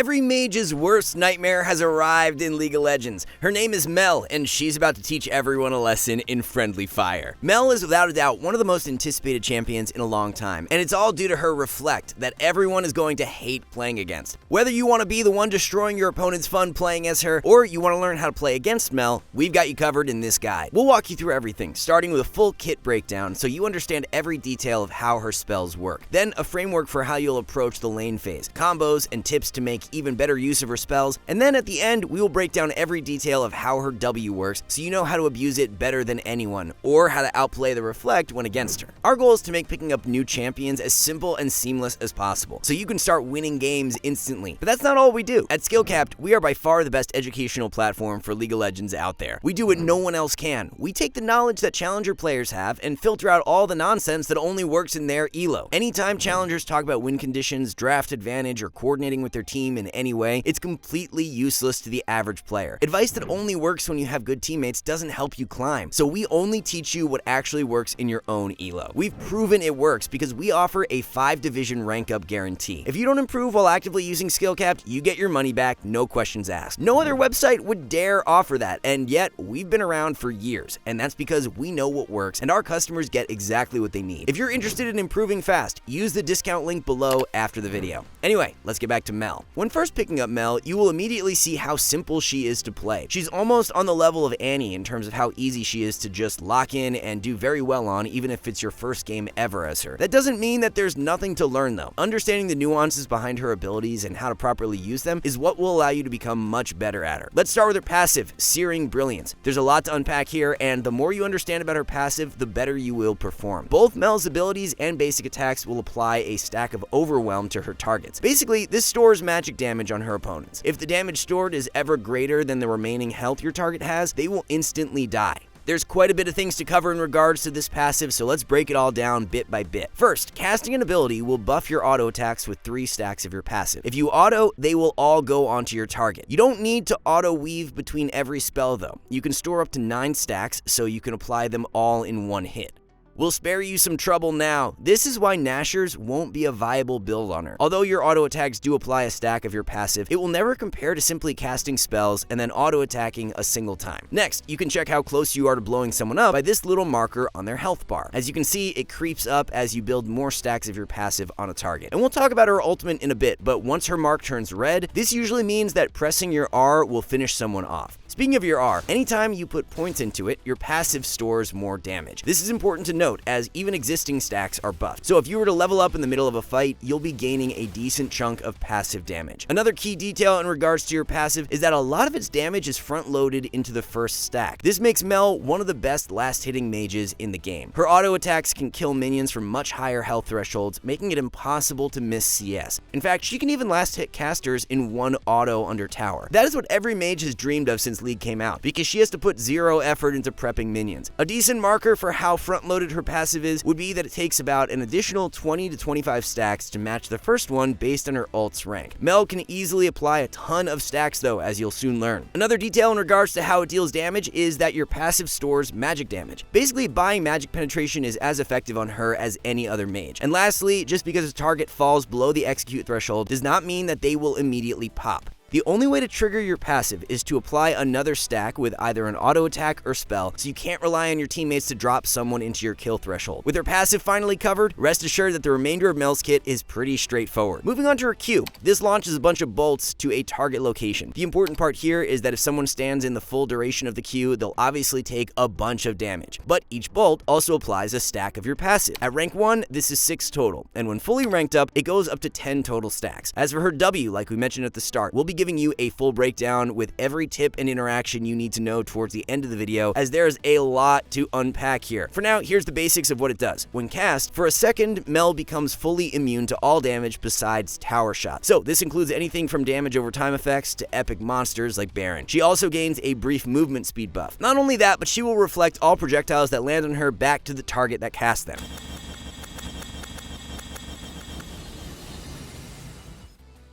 Every mage's worst nightmare has arrived in League of Legends. Her name is Mel, and she's about to teach everyone a lesson in friendly fire. Mel is without a doubt one of the most anticipated champions in a long time, and it's all due to her Reflect that everyone is going to hate playing against. Whether you want to be the one destroying your opponent's fun playing as her, or you want to learn how to play against Mel, we've got you covered in this guide. We'll walk you through everything, starting with a full kit breakdown so you understand every detail of how her spells work. Then a framework for how you'll approach the lane phase, combos, and tips to make even better use of her spells, and then at the end we will break down every detail of how her W works so you know how to abuse it better than anyone, or how to outplay the Reflect when against her. Our goal is to make picking up new champions as simple and seamless as possible, so you can start winning games instantly. But that's not all we do. At skillcapped, we are by far the best educational platform for League of Legends out there. We do what no one else can. We take the knowledge that challenger players have and filter out all the nonsense that only works in their elo. Anytime challengers talk about win conditions, draft advantage, or coordinating with their team in any way, it's completely useless to the average player. Advice that only works when you have good teammates doesn't help you climb, so we only teach you what actually works in your own elo. We've proven it works because we offer a 5-division rank up guarantee. If you don't improve while actively using skillcapped, you get your money back, no questions asked. No other website would dare offer that, and yet we've been around for years, and that's because we know what works and our customers get exactly what they need. If you're interested in improving fast, use the discount link below after the video. Anyway, let's get back to Mel. When first picking up Mel, you will immediately see how simple she is to play. She's almost on the level of Annie in terms of how easy she is to just lock in and do very well on, even if it's your first game ever as her. That doesn't mean that there's nothing to learn though. Understanding the nuances behind her abilities and how to properly use them is what will allow you to become much better at her. Let's start with her passive, Searing Brilliance. There's a lot to unpack here, and the more you understand about her passive, the better you will perform. Both Mel's abilities and basic attacks will apply a stack of Overwhelm to her targets. Basically, this stores magic damage on her opponents. If the damage stored is ever greater than the remaining health your target has, they will instantly die. There's quite a bit of things to cover in regards to this passive, so let's break it all down bit by bit. First, casting an ability will buff your auto attacks with 3 stacks of your passive. If you auto, they will all go onto your target. You don't need to auto weave between every spell though. You can store up to 9 stacks, so you can apply them all in one hit. We'll spare you some trouble now. This is why Nashers won't be a viable build on her. Although your auto attacks do apply a stack of your passive, it will never compare to simply casting spells and then auto attacking a single time. Next, you can check how close you are to blowing someone up by this little marker on their health bar. As you can see, it creeps up as you build more stacks of your passive on a target. And we'll talk about her ultimate in a bit, but once her mark turns red, this usually means that pressing your R will finish someone off. Speaking of your R, anytime you put points into it, your passive stores more damage. This is important to note as even existing stacks are buffed. So if you were to level up in the middle of a fight, you'll be gaining a decent chunk of passive damage. Another key detail in regards to your passive is that a lot of its damage is front loaded into the first stack. This makes Mel one of the best last hitting mages in the game. Her auto attacks can kill minions from much higher health thresholds, making it impossible to miss CS. In fact, she can even last hit casters in one auto under tower. That is what every mage has dreamed of since League came out, because she has to put 0 effort into prepping minions. A decent marker for how front-loaded her passive is would be that it takes about an additional 20 to 25 stacks to match the first one based on her ult's rank. Mel can easily apply a ton of stacks though, as you'll soon learn. Another detail in regards to how it deals damage is that your passive stores magic damage. Basically, buying magic penetration is as effective on her as any other mage. And lastly, just because a target falls below the execute threshold does not mean that they will immediately pop. The only way to trigger your passive is to apply another stack with either an auto attack or spell, so you can't rely on your teammates to drop someone into your kill threshold. With her passive finally covered, rest assured that the remainder of Mel's kit is pretty straightforward. Moving on to her Q, this launches a bunch of bolts to a target location. The important part here is that if someone stands in the full duration of the Q, they'll obviously take a bunch of damage, but each bolt also applies a stack of your passive. At rank 1, this is 6 total, and when fully ranked up, it goes up to 10 total stacks. As for her W, like we mentioned at the start, we'll be giving you a full breakdown with every tip and interaction you need to know towards the end of the video, as there's a lot to unpack here. For now, here's the basics of what it does. When cast, for a second, Mel becomes fully immune to all damage besides tower shots. So this includes anything from damage over time effects to epic monsters like Baron. She also gains a brief movement speed buff. Not only that, but she will reflect all projectiles that land on her back to the target that cast them.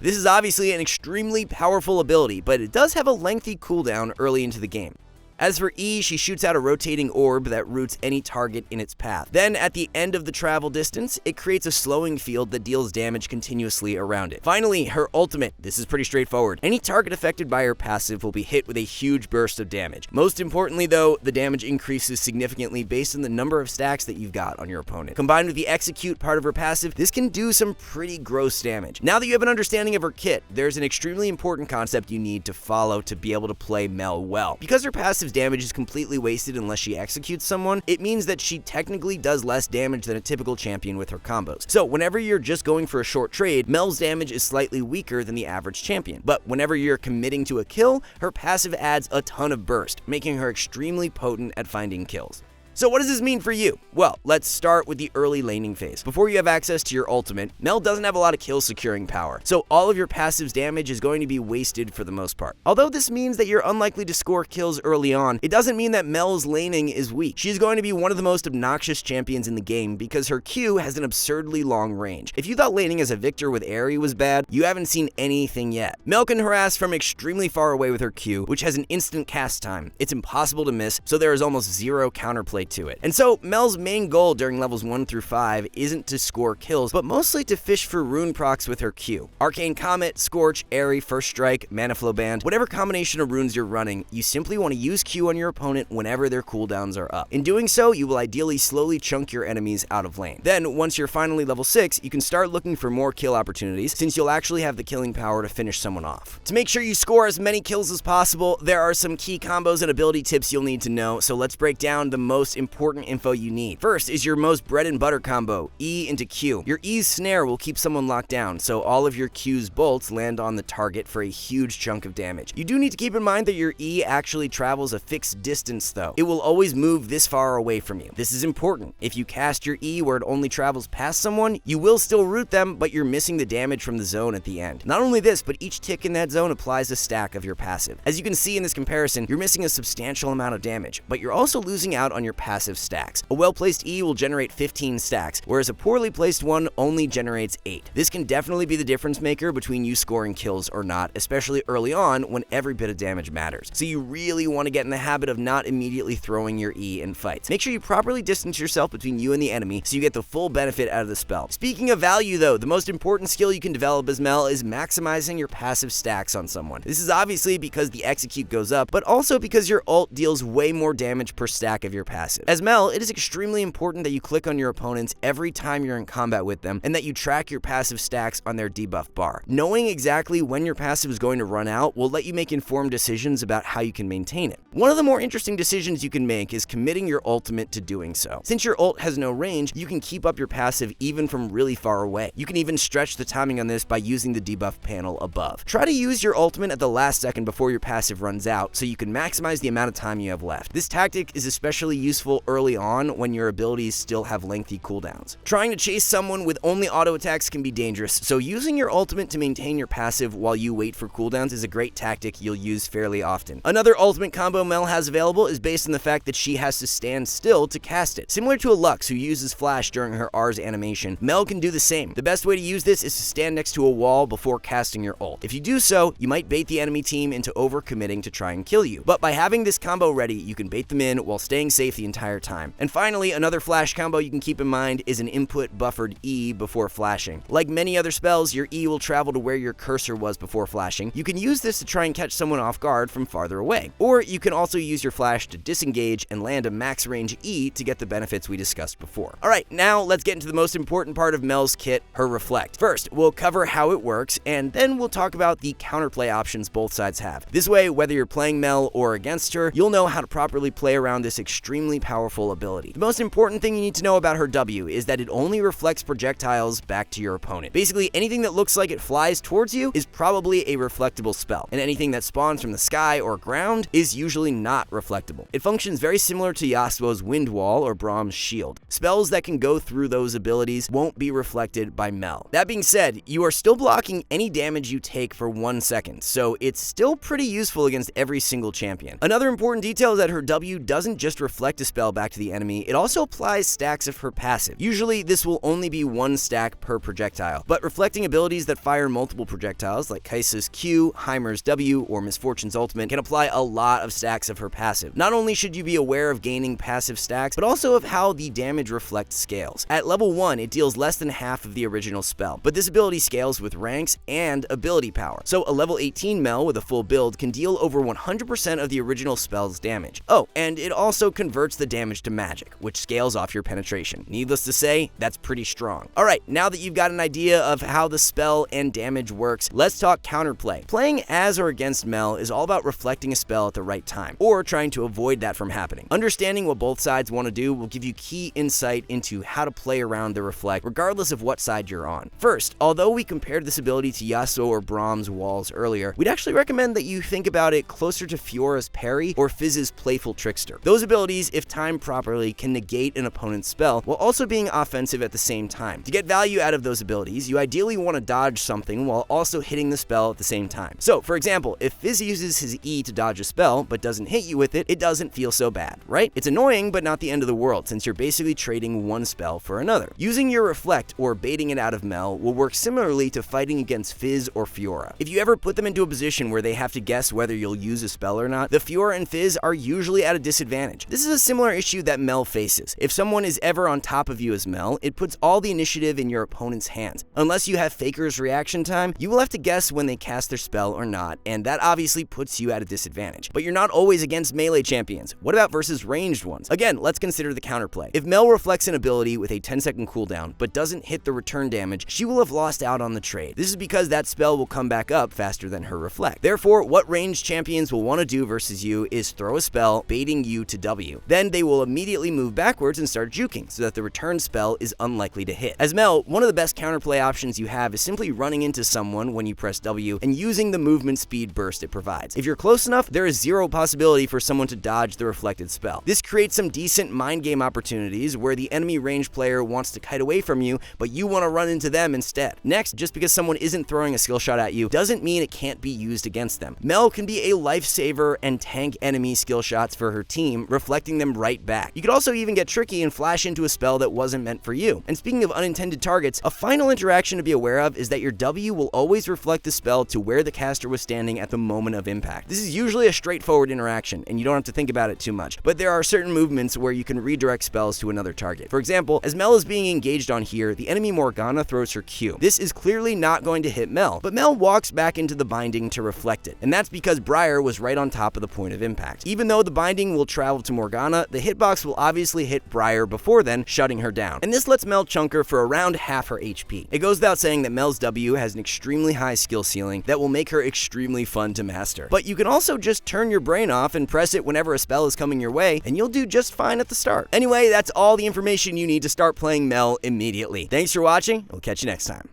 This is obviously an extremely powerful ability, but it does have a lengthy cooldown early into the game. As for E, she shoots out a rotating orb that roots any target in its path. Then, at the end of the travel distance, it creates a slowing field that deals damage continuously around it. Finally, her ultimate. This is pretty straightforward. Any target affected by her passive will be hit with a huge burst of damage. Most importantly though, the damage increases significantly based on the number of stacks that you've got on your opponent. Combined with the execute part of her passive, this can do some pretty gross damage. Now that you have an understanding of her kit, there's an extremely important concept you need to follow to be able to play Mel well. Because her passive's damage is completely wasted unless she executes someone, it means that she technically does less damage than a typical champion with her combos. So whenever you're just going for a short trade, Mel's damage is slightly weaker than the average champion. But whenever you're committing to a kill, her passive adds a ton of burst, making her extremely potent at finding kills. So what does this mean for you? Well, let's start with the early laning phase. Before you have access to your ultimate, Mel doesn't have a lot of kill securing power, so all of your passive's damage is going to be wasted for the most part. Although this means that you're unlikely to score kills early on, it doesn't mean that Mel's laning is weak. She's going to be one of the most obnoxious champions in the game because her Q has an absurdly long range. If you thought laning as a Victor with Aerie was bad, you haven't seen anything yet. Mel can harass from extremely far away with her Q, which has an instant cast time. It's impossible to miss, so there is almost zero counterplay to it. And so Mel's main goal during levels 1 through 5 isn't to score kills, but mostly to fish for rune procs with her Q. Arcane Comet, Scorch, Aerie, First Strike, Mana Flow Band, whatever combination of runes you're running, you simply want to use Q on your opponent whenever their cooldowns are up. In doing so, you will ideally slowly chunk your enemies out of lane. Then, once you're finally level 6, you can start looking for more kill opportunities, since you'll actually have the killing power to finish someone off. To make sure you score as many kills as possible, there are some key combos and ability tips you'll need to know, so let's break down the most important info you need. First is your most bread and butter combo, E into Q. Your E's snare will keep someone locked down, so all of your Q's bolts land on the target for a huge chunk of damage. You do need to keep in mind that your E actually travels a fixed distance though. It will always move this far away from you. This is important. If you cast your E where it only travels past someone, you will still root them, but you're missing the damage from the zone at the end. Not only this, but each tick in that zone applies a stack of your passive. As you can see in this comparison, you're missing a substantial amount of damage, but you're also losing out on your passive stacks. A well-placed E will generate 15 stacks, whereas a poorly placed one only generates 8. This can definitely be the difference maker between you scoring kills or not, especially early on when every bit of damage matters. So you really want to get in the habit of not immediately throwing your E in fights. Make sure you properly distance yourself between you and the enemy so you get the full benefit out of the spell. Speaking of value though, the most important skill you can develop as Mel is maximizing your passive stacks on someone. This is obviously because the execute goes up, but also because your ult deals way more damage per stack of your passive. As Mel, it is extremely important that you click on your opponents every time you're in combat with them and that you track your passive stacks on their debuff bar. Knowing exactly when your passive is going to run out will let you make informed decisions about how you can maintain it. One of the more interesting decisions you can make is committing your ultimate to doing so. Since your ult has no range, you can keep up your passive even from really far away. You can even stretch the timing on this by using the debuff panel above. Try to use your ultimate at the last second before your passive runs out so you can maximize the amount of time you have left. This tactic is especially useful early on when your abilities still have lengthy cooldowns. Trying to chase someone with only auto attacks can be dangerous, so using your ultimate to maintain your passive while you wait for cooldowns is a great tactic you'll use fairly often. Another ultimate combo Mel has available is based on the fact that she has to stand still to cast it. Similar to a Lux who uses flash during her R's animation, Mel can do the same. The best way to use this is to stand next to a wall before casting your ult. If you do so, you might bait the enemy team into overcommitting to try and kill you, but by having this combo ready, you can bait them in while staying safe the entire time. And finally, another flash combo you can keep in mind is an input buffered E before flashing. Like many other spells, your E will travel to where your cursor was before flashing. You can use this to try and catch someone off guard from farther away. Or you can also use your flash to disengage and land a max range E to get the benefits we discussed before. Alright, now let's get into the most important part of Mel's kit, her Reflect. First, we'll cover how it works, and then we'll talk about the counterplay options both sides have. This way, whether you're playing Mel or against her, you'll know how to properly play around this extremely powerful ability. The most important thing you need to know about her W is that it only reflects projectiles back to your opponent. Basically, anything that looks like it flies towards you is probably a reflectable spell, and anything that spawns from the sky or ground is usually not reflectable. It functions very similar to Yasuo's Wind Wall or Braum's Shield. Spells that can go through those abilities won't be reflected by Mel. That being said, you are still blocking any damage you take for 1 second, so it's still pretty useful against every single champion. Another important detail is that her W doesn't just reflect a spell back to the enemy, it also applies stacks of her passive. Usually, this will only be one stack per projectile, but reflecting abilities that fire multiple projectiles, like Kaisa's Q, Heimer's W, or Misfortune's ultimate, can apply a lot of stacks of her passive. Not only should you be aware of gaining passive stacks, but also of how the damage reflect scales. At level 1, it deals less than half of the original spell, but this ability scales with ranks and ability power. So a level 18 Mel with a full build can deal over 100% of the original spell's damage. Oh, and it also converts the damage to magic, which scales off your penetration. Needless to say, that's pretty strong. Alright, now that you've got an idea of how the spell and damage works, let's talk counterplay. Playing as or against Mel is all about reflecting a spell at the right time, or trying to avoid that from happening. Understanding what both sides want to do will give you key insight into how to play around the reflect, regardless of what side you're on. First, although we compared this ability to Yasuo or Braum's walls earlier, we'd actually recommend that you think about it closer to Fiora's parry or Fizz's playful trickster. Those abilities, if timed properly, can negate an opponent's spell while also being offensive at the same time. To get value out of those abilities, you ideally want to dodge something while also hitting the spell at the same time. So, for example, if Fizz uses his E to dodge a spell but doesn't hit you with it, it doesn't feel so bad, right? It's annoying, but not the end of the world, since you're basically trading one spell for another. Using your reflect or baiting it out of Mel will work similarly to fighting against Fizz or Fiora. If you ever put them into a position where they have to guess whether you'll use a spell or not, the Fiora and Fizz are usually at a disadvantage. This is a similar issue that Mel faces. If someone is ever on top of you as Mel, it puts all the initiative in your opponent's hands. Unless you have Faker's reaction time, you will have to guess when they cast their spell or not, and that obviously puts you at a disadvantage. But you're not always against melee champions. What about versus ranged ones? Again, let's consider the counterplay. If Mel reflects an ability with a 10-second cooldown, but doesn't hit the return damage, she will have lost out on the trade. This is because that spell will come back up faster than her reflect. Therefore, what ranged champions will want to do versus you is throw a spell, baiting you to W. Then they will immediately move backwards and start juking, so that the return spell is unlikely to hit. As Mel, one of the best counterplay options you have is simply running into someone when you press W and using the movement speed burst it provides. If you're close enough, there is zero possibility for someone to dodge the reflected spell. This creates some decent mind game opportunities where the enemy range player wants to kite away from you, but you want to run into them instead. Next, just because someone isn't throwing a skill shot at you doesn't mean it can't be used against them. Mel can be a lifesaver and tank enemy skill shots for her team, reflecting them right back. You could also even get tricky and flash into a spell that wasn't meant for you. And speaking of unintended targets, a final interaction to be aware of is that your W will always reflect the spell to where the caster was standing at the moment of impact. This is usually a straightforward interaction, and you don't have to think about it too much, but there are certain movements where you can redirect spells to another target. For example, as Mel is being engaged on here, the enemy Morgana throws her Q. This is clearly not going to hit Mel, but Mel walks back into the binding to reflect it, and that's because Briar was right on top of the point of impact. Even though the binding will travel to Morgana, the hitbox will obviously hit Briar before then, shutting her down, and this lets Mel chunk her for around half her HP. It goes without saying that Mel's W has an extremely high skill ceiling that will make her extremely fun to master. But you can also just turn your brain off and press it whenever a spell is coming your way, and you'll do just fine at the start. Anyway, that's all the information you need to start playing Mel immediately. Thanks for watching, we'll catch you next time.